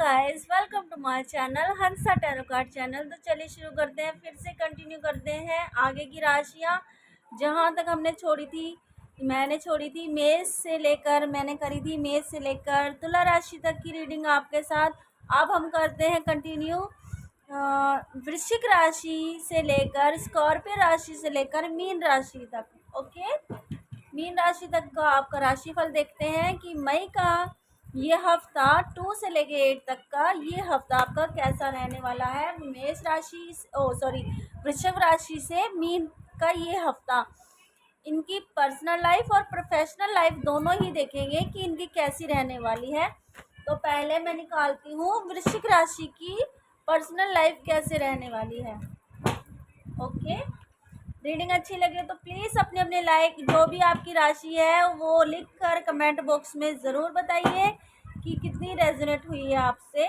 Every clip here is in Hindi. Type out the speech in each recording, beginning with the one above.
Guys, welcome to my channel Hansa tarot card channel. तो चलिए शुरू करते हैं, फिर से कंटिन्यू करते हैं आगे की राशियां जहां तक हमने छोड़ी थी। मैंने छोड़ी थी मेष से लेकर, मैंने करी थी मेष से लेकर तुला राशि तक की रीडिंग आपके साथ। अब हम करते हैं कंटिन्यू वृश्चिक राशि से लेकर स्कॉर्पियो राशि से लेकर मीन राशि तक। ओके, मीन राशि तक का आपका राशिफल देखते हैं कि मई का ये हफ्ता 2 से लेके 8 तक का ये हफ्ता आपका कैसा रहने वाला है। मेष राशि वृषभ राशि से मीन का ये हफ्ता इनकी पर्सनल लाइफ और प्रोफेशनल लाइफ दोनों ही देखेंगे कि इनकी कैसी रहने वाली है। तो पहले मैं निकालती हूँ वृश्चिक राशि की पर्सनल लाइफ कैसे रहने वाली है। ओके, रीडिंग अच्छी लगे तो प्लीज़ अपने अपने लाइक जो भी आपकी राशि है वो लिख कर कमेंट बॉक्स में ज़रूर बताइए कि कितनी रेजोनेट हुई है आपसे।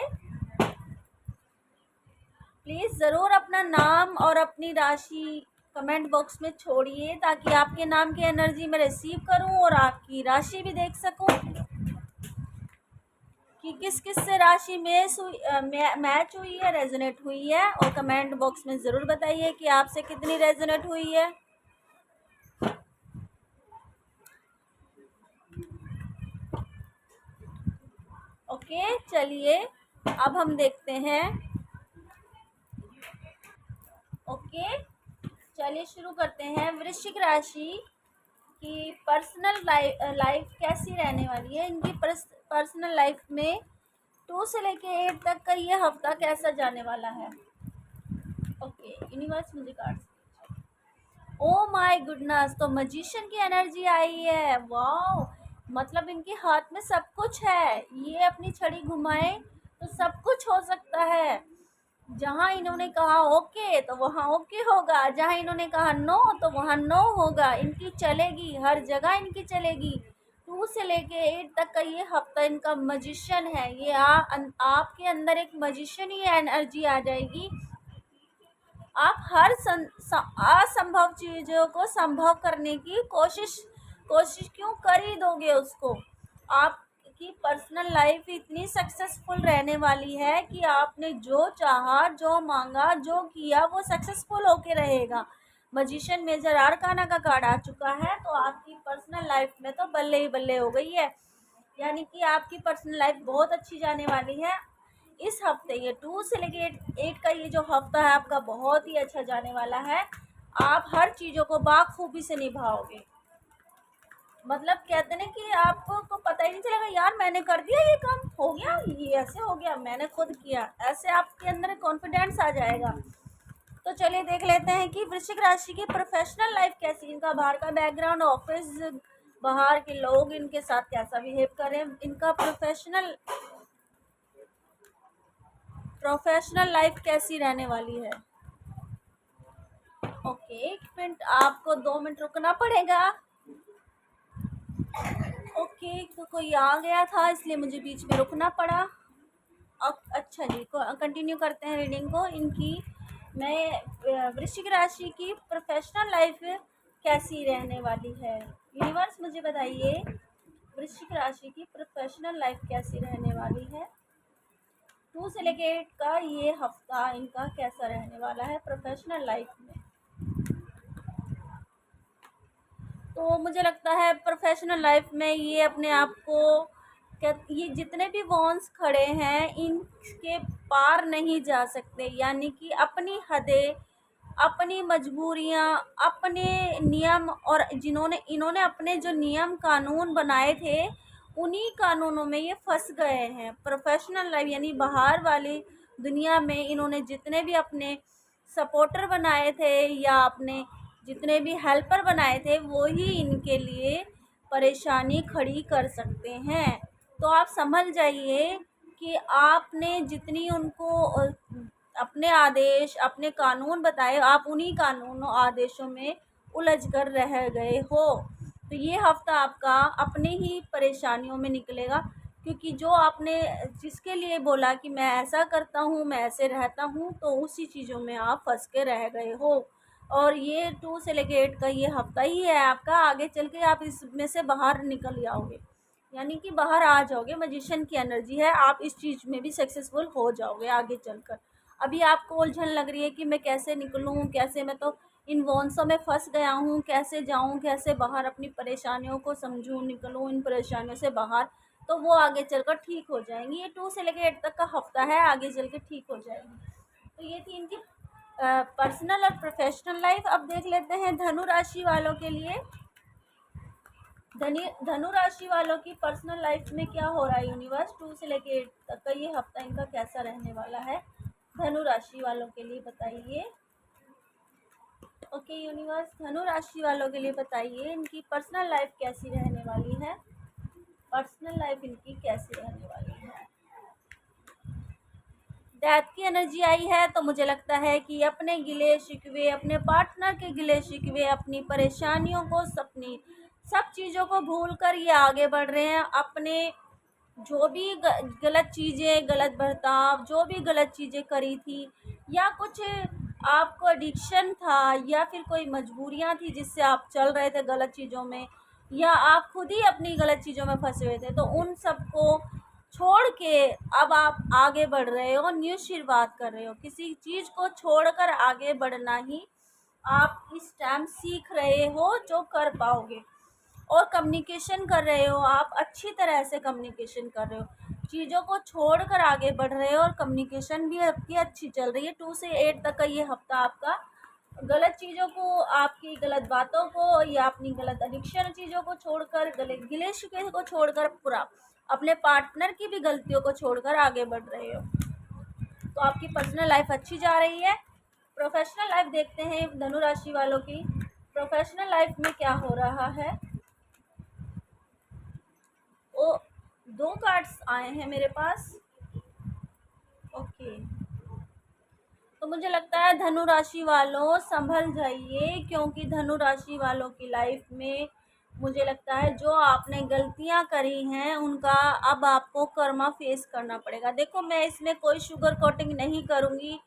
प्लीज़ ज़रूर अपना नाम और अपनी राशि कमेंट बॉक्स में छोड़िए ताकि आपके नाम की एनर्जी मैं रिसीव करूं और आपकी राशि भी देख सकूं कि किस किस से राशि मैच हुई है, रेजोनेट हुई है। और कमेंट बॉक्स में ज़रूर बताइए कि आपसे कितनी रेजोनेट हुई है। ओके, चलिए अब हम देखते हैं। ओके, चलिए शुरू करते हैं। वृश्चिक राशि की पर्सनल लाइफ कैसी रहने वाली है। इनकी पर्सनल लाइफ में 2 से लेके 8 तक का ये हफ्ता कैसा जाने वाला है। ओके, यूनिवर्स मुझे कार्ड्स, ओ माय गुडनेस, तो मजिशियन की एनर्जी आई है। वाओ, मतलब इनके हाथ में सब कुछ है। ये अपनी छड़ी घुमाए तो सब कुछ हो सकता है। जहाँ इन्होंने कहा ओके तो वहाँ ओके होगा, जहाँ इन्होंने कहा नो तो वहाँ नो होगा। इनकी चलेगी, हर जगह इनकी चलेगी। 2 से लेके 8 तक का ये हफ्ता इनका मजिशियन है। ये आपके अंदर एक मजिशियन ही एनर्जी आ जाएगी। आप हर असंभव चीज़ों को संभव करने की कोशिश क्यों कर ही दोगे उसको। आपकी पर्सनल लाइफ इतनी सक्सेसफुल रहने वाली है कि आपने जो चाहा, जो मांगा, जो किया वो सक्सेसफुल होके रहेगा। मजिशियन मेजर आर्काना का कार्ड आ चुका है, तो आपकी पर्सनल लाइफ में तो बल्ले ही बल्ले हो गई है। यानी कि आपकी पर्सनल लाइफ बहुत अच्छी जाने वाली है इस हफ्ते। ये 2 से लेके 8 का ये जो हफ्ता है आपका बहुत ही अच्छा जाने वाला है। आप हर चीज़ों को बाखूबी से निभाओगे। मतलब कहते हैं कि आपको तो पता ही नहीं चलेगा, यार मैंने कर दिया, ये काम हो गया, ये ऐसे हो गया, मैंने खुद किया। ऐसे आपके अंदर कॉन्फिडेंस आ जाएगा। तो चलिए देख लेते हैं कि वृश्चिक राशि की प्रोफेशनल लाइफ कैसी, इनका बाहर का बैकग्राउंड, ऑफिस, बाहर के लोग इनके साथ कैसा बिहेव करें। इनका प्रोफेशनल लाइफ कैसी रहने वाली है। ओके, 1 मिनट, आपको 2 मिनट रुकना पड़ेगा। ओके, तो कोई आ गया था इसलिए मुझे बीच में रुकना पड़ा। अब अच्छा जी, कंटिन्यू करते हैं रीडिंग को। इनकी वृश्चिक राशि की प्रोफेशनल लाइफ कैसी रहने वाली है। यूनिवर्स मुझे बताइए वृश्चिक राशि की प्रोफेशनल लाइफ कैसी रहने वाली है। 2 से लेके 8 का ये हफ्ता इनका कैसा रहने वाला है प्रोफेशनल लाइफ में। तो मुझे लगता है प्रोफेशनल लाइफ में ये अपने आप को ये जितने भी वॉन्स खड़े हैं इनके पार नहीं जा सकते। यानी कि अपनी हदें, अपनी मजबूरियां, अपने नियम, और इन्होंने अपने जो नियम कानून बनाए थे उन्हीं कानूनों में ये फंस गए हैं। प्रोफेशनल लाइफ यानी बाहर वाली दुनिया में इन्होंने जितने भी अपने सपोर्टर बनाए थे या अपने जितने भी हेल्पर बनाए थे वो ही इनके लिए परेशानी खड़ी कर सकते हैं। तो आप समझ जाइए कि आपने जितनी उनको अपने आदेश, अपने कानून बताए, आप उन्हीं कानूनों आदेशों में उलझ कर रह गए हो। तो ये हफ्ता आपका अपने ही परेशानियों में निकलेगा, क्योंकि जो आपने जिसके लिए बोला कि मैं ऐसा करता हूँ, मैं ऐसे रहता हूँ, तो उसी चीज़ों में आप फंस के रह गए हो। और ये 2 से लेके 8 का ये हफ्ता ही है आपका, आगे चल के आप इसमें से बाहर निकल जाओगे। यानी कि बाहर आ जाओगे, मैजिशियन की एनर्जी है, आप इस चीज़ में भी सक्सेसफुल हो जाओगे आगे चलकर। अभी आपको उलझन लग रही है कि मैं कैसे निकलूँ, कैसे, मैं तो इन वॉन्सों में फंस गया हूँ, कैसे जाऊँ, कैसे बाहर अपनी परेशानियों को समझूँ, निकलूँ इन परेशानियों से बाहर, तो वो आगे चलकर ठीक हो जाएंगी। ये 2 से लेकर 8 तक का हफ्ता है, आगे चल के ठीक हो जाएगी। तो ये थी इनकी पर्सनल और प्रोफेशनल लाइफ। अब देख लेते हैं धनु राशि वालों के लिए। धनु राशि वालों की पर्सनल लाइफ में क्या हो रहा है, यूनिवर्स 2 से लेके 8 तक का ये हफ्ता इनका कैसा रहने वाला है धनु राशि वालों के लिए, बताइए। ओके यूनिवर्स, धनु राशि वालों के लिए बताइए इनकी पर्सनल लाइफ कैसी रहने वाली है, पर्सनल लाइफ इनकी कैसी रहने वाली है। डेथ की एनर्जी आई है, तो मुझे लगता है कि अपने गिले शिकवे, अपने पार्टनर के गिले शिकवे, अपनी परेशानियों को, अपनी सब चीज़ों को भूल कर ये आगे बढ़ रहे हैं। अपने जो भी गलत चीज़ें, गलत बर्ताव, जो भी गलत चीज़ें करी थी, या कुछ आपको एडिक्शन था, या फिर कोई मजबूरियां थी जिससे आप चल रहे थे गलत चीज़ों में, या आप खुद ही अपनी गलत चीज़ों में फंसे हुए थे, तो उन सबको छोड़ के अब आप आगे बढ़ रहे हो, न्यू शुरुआत कर रहे हो। किसी चीज़ को छोड़कर आगे बढ़ना ही आप इस टाइम सीख रहे हो, जो कर पाओगे। और कम्युनिकेशन कर रहे हो, आप अच्छी तरह से कम्युनिकेशन कर रहे हो, चीज़ों को छोड़कर आगे बढ़ रहे हो, और कम्युनिकेशन भी आपकी अच्छी चल रही है। 2 से 8 तक का ये हफ्ता आपका गलत चीज़ों को, आपकी गलत बातों को, या अपनी गलत एडिक्शन चीज़ों को छोड़कर, गिले शिकवे को छोड़कर, पूरा अपने पार्टनर की भी गलतियों को छोड़कर आगे बढ़ रहे हो। तो आपकी पर्सनल लाइफ अच्छी जा रही है। प्रोफेशनल लाइफ देखते हैं धनु राशि वालों की, प्रोफेशनल लाइफ में क्या हो रहा है। ओ 2 कार्ड्स आए हैं मेरे पास। ओके, तो मुझे लगता है धनु राशि वालों संभल जाइए, क्योंकि धनु राशि वालों की लाइफ में मुझे लगता है जो आपने गलतियां करी हैं उनका अब आपको कर्मा फेस करना पड़ेगा। देखो, मैं इसमें कोई शुगर कोटिंग नहीं करूँगी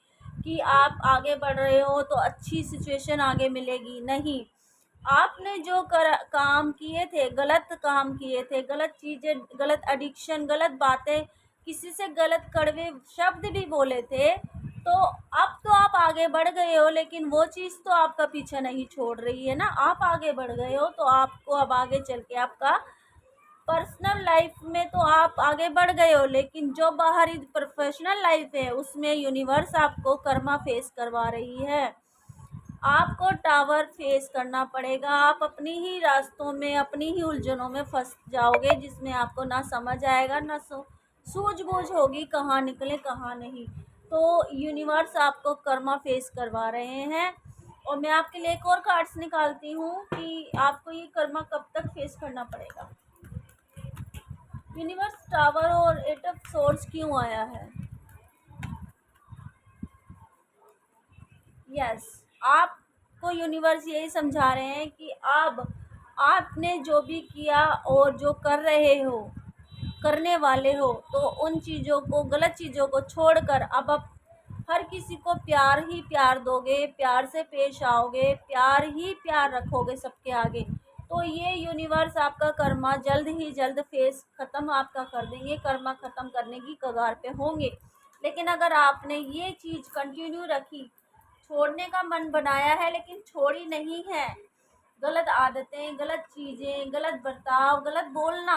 कि आप आगे बढ़ रहे हो तो अच्छी सिचुएशन आगे मिलेगी, नहीं। आपने जो काम किए थे, गलत काम किए थे, गलत चीज़ें, गलत एडिक्शन, गलत बातें, किसी से गलत कड़वे शब्द भी बोले थे, तो अब तो आप आगे बढ़ गए हो, लेकिन वो चीज़ तो आपका पीछा नहीं छोड़ रही है ना। आप आगे बढ़ गए हो, तो आपको अब आगे चल के आपका पर्सनल लाइफ में तो आप आगे बढ़ गए हो, लेकिन जो बाहरी प्रोफेशनल लाइफ है उसमें यूनिवर्स आपको कर्मा फेस करवा रही है। आपको टावर फेस करना पड़ेगा। आप अपनी ही रास्तों में, अपनी ही उलझनों में फंस जाओगे, जिसमें आपको ना समझ आएगा, ना सूझबूझ होगी कहाँ निकले कहाँ नहीं। तो यूनिवर्स आपको कर्मा फेस करवा रहे हैं। और मैं आपके लिए एक और कार्ड्स निकालती हूँ कि आपको ये कर्मा कब तक फेस करना पड़ेगा। यूनिवर्स, टावर और 8 ऑफ सोर्स क्यों आया है। यस, आपको यूनिवर्स यही समझा रहे हैं कि अब आपने जो भी किया और जो कर रहे हो, करने वाले हो, तो उन चीज़ों को, गलत चीज़ों को छोड़कर अब आप हर किसी को प्यार ही प्यार दोगे, प्यार से पेश आओगे, प्यार ही प्यार रखोगे सबके आगे। तो ये यूनिवर्स आपका कर्मा जल्द ही जल्द फेस ख़त्म आपका कर देंगे, कर्मा ख़त्म करने की कगार पे होंगे। लेकिन अगर आपने ये चीज़ कंटिन्यू रखी, छोड़ने का मन बनाया है लेकिन छोड़ी नहीं है, गलत आदतें, गलत चीज़ें, गलत बर्ताव, गलत बोलना,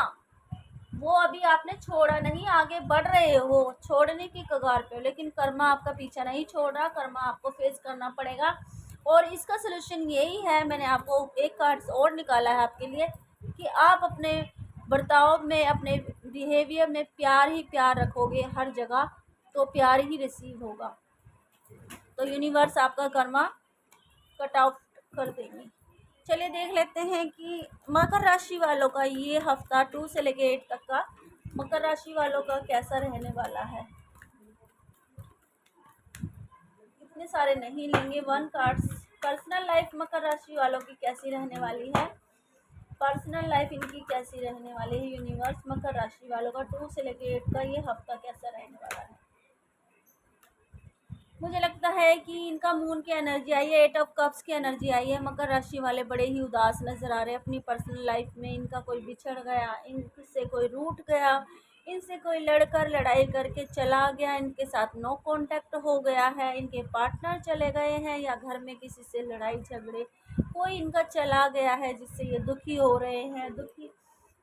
वो अभी आपने छोड़ा नहीं, आगे बढ़ रहे हो छोड़ने की कगार पे, लेकिन कर्मा आपका पीछा नहीं छोड़ रहा, कर्मा आपको फेस करना पड़ेगा। और इसका सलूशन यही है, मैंने आपको एक कार्ड और निकाला है आपके लिए, कि आप अपने बर्ताव में, अपने बिहेवियर में प्यार ही प्यार रखोगे हर जगह, तो प्यार ही रिसीव होगा। तो यूनिवर्स आपका कर्मा कट आउट कर देंगे। चलिए देख लेते हैं कि मकर राशि वालों का ये हफ्ता 2 से लेके 8 तक का मकर राशि वालों का कैसा रहने वाला है। इतने सारे नहीं लेंगे, 1 कार्ड्स। पर्सनल लाइफ मकर राशि वालों की कैसी रहने वाली है, पर्सनल लाइफ इनकी कैसी रहने वाली है। यूनिवर्स, मकर राशि वालों का 2 से लेके 8 का ये हफ्ता कैसा रहने वाला है। मुझे लगता है कि इनका मून की एनर्जी आई है, 8 ऑफ कप्स की एनर्जी आई है। मकर राशि वाले बड़े ही उदास नज़र आ रहे हैं अपनी पर्सनल लाइफ में। इनका कोई बिछड़ गया, इनसे कोई रूठ गया, इनसे कोई लड़कर लड़ाई करके चला गया, इनके साथ नो कांटेक्ट हो गया है, इनके पार्टनर चले गए हैं, या घर में किसी से लड़ाई झगड़े कोई इनका चला गया है जिससे ये दुखी हो रहे हैं। दुखी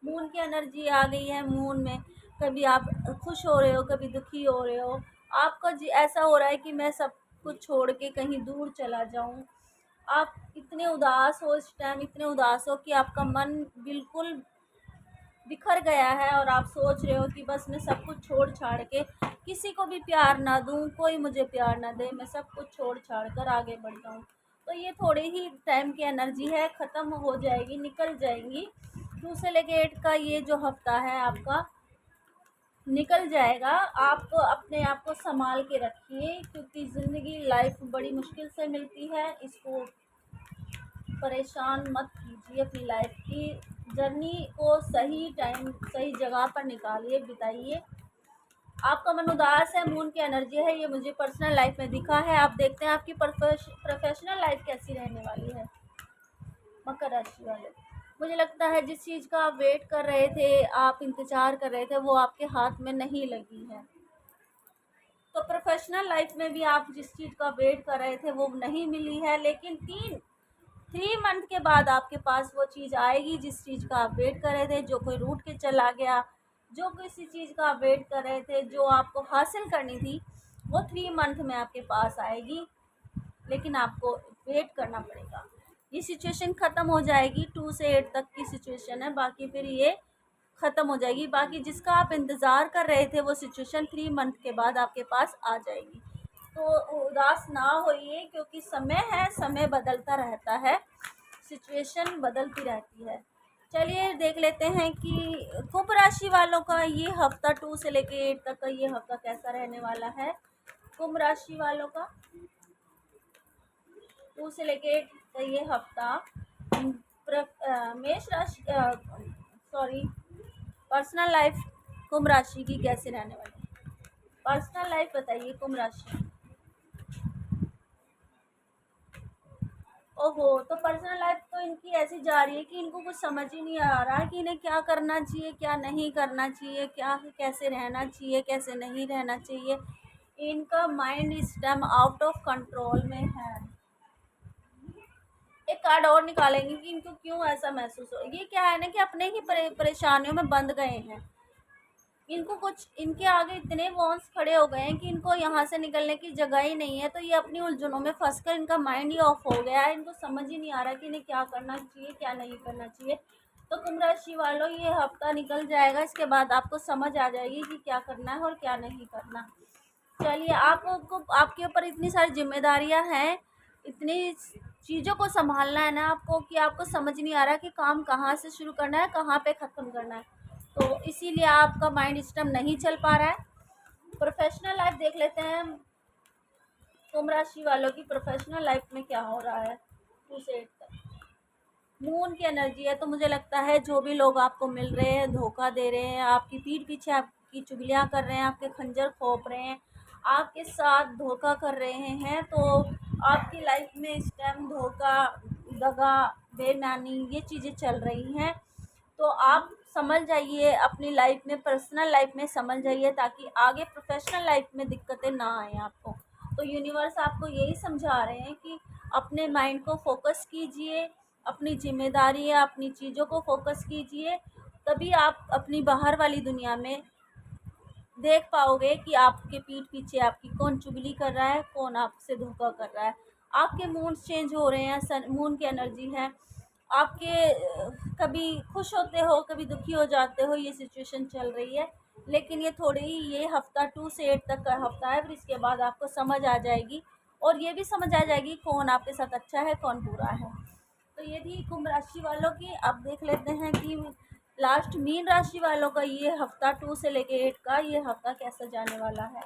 मून की एनर्जी आ गई है। मून में कभी आप खुश हो रहे हो, कभी दुखी हो रहे हो। आपका ऐसा हो रहा है कि मैं सब कुछ छोड़ के कहीं दूर चला जाऊं। आप इतने उदास हो इस टाइम, इतने उदास हो कि आपका मन बिल्कुल बिखर गया है और आप सोच रहे हो कि बस मैं सब कुछ छोड़ छाड़ के किसी को भी प्यार ना दूं, कोई मुझे प्यार ना दे, मैं सब कुछ छोड़ छाड़ कर आगे बढ़ जाऊं। तो ये थोड़े ही टाइम की एनर्जी है, ख़त्म हो जाएगी, निकल जाएंगी। 2 से लेके 8 का ये जो हफ्ता है आपका निकल जाएगा। आप अपने आप को संभाल के रखिए, क्योंकि ज़िंदगी लाइफ बड़ी मुश्किल से मिलती है। इसको परेशान मत कीजिए। अपनी लाइफ की जर्नी को सही टाइम सही जगह पर निकालिए, बिताइए। आपका मन उदास है, मून की एनर्जी है, ये मुझे पर्सनल लाइफ में दिखा है। आप देखते हैं आपकी प्रोफेशनल लाइफ कैसी रहने वाली है मकर राशि वाले। मुझे लगता है जिस चीज़ का आप वेट कर रहे थे, आप इंतज़ार कर रहे थे, वो आपके हाथ में नहीं लगी है। तो प्रोफेशनल लाइफ में भी आप जिस चीज़ का वेट कर रहे थे वो नहीं मिली है, लेकिन 3 मंथ के बाद आपके पास वो चीज़ आएगी जिस चीज़ का आप वेट कर रहे थे। जो कोई रूठ के चला गया, जो किसी चीज़ का आप वेट कर रहे थे, जो आपको हासिल करनी थी, वो 3 मंथ में आपके पास आएगी, लेकिन आपको वेट करना पड़ेगा। ये सिचुएशन ख़त्म हो जाएगी। 2 से 8 तक की सिचुएशन है, बाकी फिर ये ख़त्म हो जाएगी। बाकी जिसका आप इंतज़ार कर रहे थे वो सिचुएशन 3 मंथ के बाद आपके पास आ जाएगी। तो उदास ना होइए, क्योंकि समय है, समय बदलता रहता है, सिचुएशन बदलती रहती है। चलिए देख लेते हैं कि कुंभ राशि वालों का ये हफ्ता 2 से लेके 8 तक का ये हफ्ता कैसा रहने वाला है। कुंभ राशि वालों का 2 से लेके 8 का ये हफ्ता मेष राशि पर्सनल लाइफ कुंभ राशि की कैसे रहने वाली है। पर्सनल लाइफ बताइए कुंभ राशि। ओहो, तो पर्सनल लाइफ तो इनकी ऐसी जा रही है कि इनको कुछ समझ ही नहीं आ रहा कि इन्हें क्या करना चाहिए, क्या नहीं करना चाहिए, क्या कैसे रहना चाहिए, कैसे नहीं रहना चाहिए। इनका माइंड इस टाइम आउट ऑफ कंट्रोल में है। एक कार्ड और निकालेंगे कि इनको क्यों ऐसा महसूस हो। ये क्या है ना कि अपने ही परेशानियों में बंध गए हैं। इनको कुछ इनके आगे इतने वॉन्स खड़े हो गए हैं कि इनको यहाँ से निकलने की जगह ही नहीं है। तो ये अपनी उलझनों में फंसकर इनका माइंड ही ऑफ हो गया है। इनको समझ ही नहीं आ रहा कि इन्हें क्या करना चाहिए, क्या नहीं करना चाहिए। तो कुंभ राशि वालों, ये हफ्ता निकल जाएगा, इसके बाद आपको समझ आ जाएगी कि क्या करना है और क्या नहीं करना। चलिए, आपको आपके ऊपर इतनी सारी जिम्मेदारियां हैं, इतनी चीज़ों को संभालना है ना आपको, कि आपको समझ नहीं आ रहा कि काम कहाँ से शुरू करना है, कहाँ पे ख़त्म करना है। तो इसीलिए आपका माइंड इस टाइम नहीं चल पा रहा है। प्रोफेशनल लाइफ देख लेते हैं कुंभ राशि वालों की। प्रोफेशनल लाइफ में क्या हो रहा है 2 से 8 तक। मून की एनर्जी है, तो मुझे लगता है जो भी लोग आपको मिल रहे हैं, धोखा दे रहे हैं, आपकी पीठ पीछे आपकी चुगलियाँ कर रहे हैं, आपके खंजर खोप रहे हैं, आपके साथ धोखा कर रहे हैं, तो आपकी लाइफ में इस टाइम धोखा, दगा, बेईमानी ये चीज़ें चल रही हैं। तो आप समझ जाइए अपनी लाइफ में, पर्सनल लाइफ में समझ जाइए, ताकि आगे प्रोफेशनल लाइफ में दिक्कतें ना आए आपको। तो यूनिवर्स आपको यही समझा रहे हैं कि अपने माइंड को फोकस कीजिए, अपनी जिम्मेदारी या अपनी चीज़ों को फोकस कीजिए, तभी आप अपनी बाहर वाली दुनिया में देख पाओगे कि आपके पीठ पीछे आपकी कौन चुगली कर रहा है, कौन आपसे धोखा कर रहा है। आपके मूड्स चेंज हो रहे हैं, मून की एनर्जी है आपके। कभी खुश होते हो, कभी दुखी हो जाते हो, ये सिचुएशन चल रही है। लेकिन ये हफ्ता 2 से 8 तक का हफ्ता है, फिर इसके बाद आपको समझ आ जाएगी, और ये भी समझ आ जाएगी कौन आपके साथ अच्छा है, कौन बुरा है। तो ये थी कुंभ राशि वालों की। अब देख लेते हैं कि लास्ट मीन राशि वालों का ये हफ्ता 2 से लेके 8 का ये हफ्ता कैसा जाने वाला है।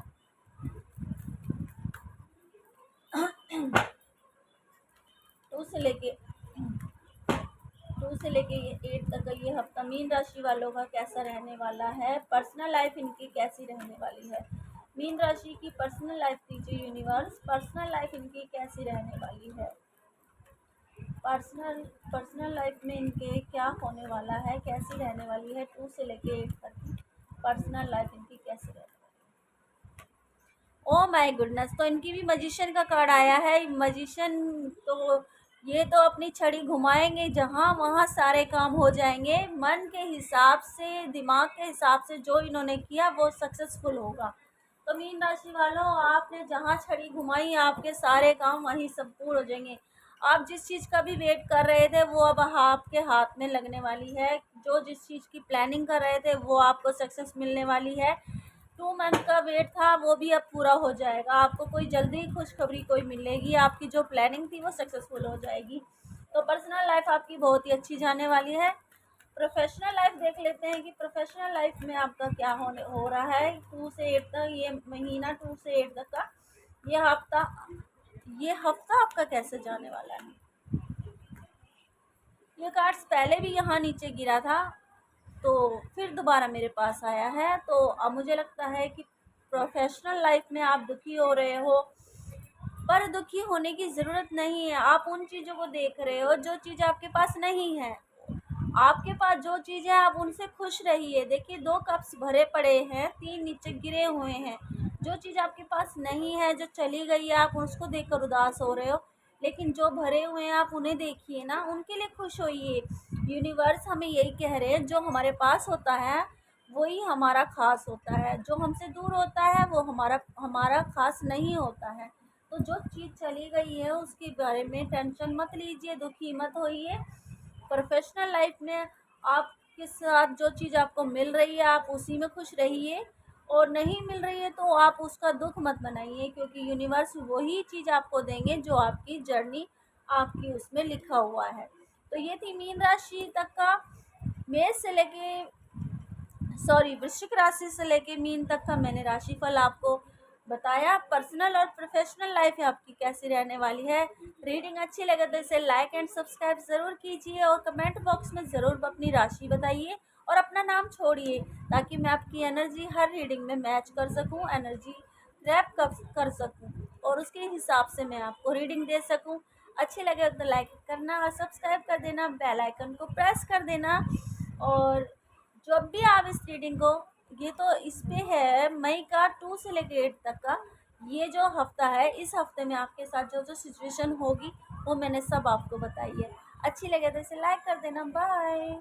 2 से लेके 8 तक का ये हफ्ता मीन राशि वालों का कैसा रहने वाला है। पर्सनल लाइफ इनकी कैसी रहने वाली है। मीन राशि की पर्सनल लाइफ दीजिए यूनिवर्स, पर्सनल लाइफ इनकी कैसी रहने वाली है, पर्सनल लाइफ में इनके क्या होने वाला है, कैसी रहने वाली है, 2 से लेके 8 तक की पर्सनल लाइफ इनकी कैसी रहने वाली है। ओ माय गुडनेस, तो इनकी भी मजिशियन का कार्ड आया है। मजिशियन तो ये तो अपनी छड़ी घुमाएंगे जहाँ वहाँ सारे काम हो जाएंगे, मन के हिसाब से, दिमाग के हिसाब से जो इन्होंने किया वो सक्सेसफुल होगा। तो मीन राशि वालों, आपने जहाँ छड़ी घुमाई आपके सारे काम वहीं सब पूर्ण हो जाएंगे। आप जिस चीज़ का भी वेट कर रहे थे वो अब आपके हाथ में लगने वाली है। जो जिस चीज़ की प्लानिंग कर रहे थे वो आपको सक्सेस मिलने वाली है। 2 मंथ का वेट था वो भी अब पूरा हो जाएगा। आपको कोई जल्दी खुशखबरी कोई मिलेगी, आपकी जो प्लानिंग थी वो सक्सेसफुल हो जाएगी। तो पर्सनल लाइफ आपकी बहुत ही अच्छी जाने वाली है। प्रोफेशनल लाइफ देख लेते हैं कि प्रोफेशनल लाइफ में आपका क्या हो रहा है 2 से 8 तक, ये महीना 2 से 8 तक का ये हफ्ता आपका कैसे जाने वाला है। ये कार्ड्स पहले भी यहाँ नीचे गिरा था तो फिर दोबारा मेरे पास आया है। तो अब मुझे लगता है कि प्रोफेशनल लाइफ में आप दुखी हो रहे हो, पर दुखी होने की ज़रूरत नहीं है। आप उन चीज़ों को देख रहे हो जो चीज़ आपके पास नहीं है। आपके पास जो चीज़ है आप उनसे खुश रहिए। देखिए 2 कप्स भरे पड़े हैं, 3 नीचे गिरे हुए हैं। जो चीज़ आपके पास नहीं है, जो चली गई है, आप उसको देखकर उदास हो रहे हो, लेकिन जो भरे हुए हैं आप उन्हें देखिए ना, उनके लिए खुश होइए। यूनिवर्स हमें यही कह रहे हैं, जो हमारे पास होता है वही हमारा ख़ास होता है, जो हमसे दूर होता है वो हमारा ख़ास नहीं होता है। तो जो चीज़ चली गई है उसके बारे में टेंशन मत लीजिए, दुखी मत होइए। प्रोफेशनल लाइफ में आपके साथ जो चीज़ आपको मिल रही है आप उसी में खुश रहिए, और नहीं मिल रही है तो आप उसका दुख मत मनाइए, क्योंकि यूनिवर्स वही चीज़ आपको देंगे जो आपकी जर्नी आपकी उसमें लिखा हुआ है। तो ये थी मीन राशि तक का, मेष से लेके वृश्चिक राशि से लेके मीन तक का मैंने राशिफल आपको बताया। पर्सनल और प्रोफेशनल लाइफ आपकी कैसी रहने वाली है। रीडिंग अच्छी लगे तो इसे लाइक एंड सब्सक्राइब ज़रूर कीजिए, और कमेंट बॉक्स में ज़रूर अपनी राशि बताइए और अपना नाम छोड़िए, ताकि मैं आपकी एनर्जी हर रीडिंग में मैच कर सकूं, एनर्जी ग्रैब कर सकूं, और उसके हिसाब से मैं आपको रीडिंग दे सकूं। अच्छी लगे तो लाइक करना और सब्सक्राइब कर देना, बेल आइकन को प्रेस कर देना। और जब भी आप इस रीडिंग को, ये तो इस पे है मई का 2 से लेकर 8 तक का, ये जो हफ्ता है इस हफ्ते में आपके साथ जो जो सिचुएशन होगी वो मैंने सब आपको बताई है। अच्छी लगे तो इसे लाइक कर देना। बाय।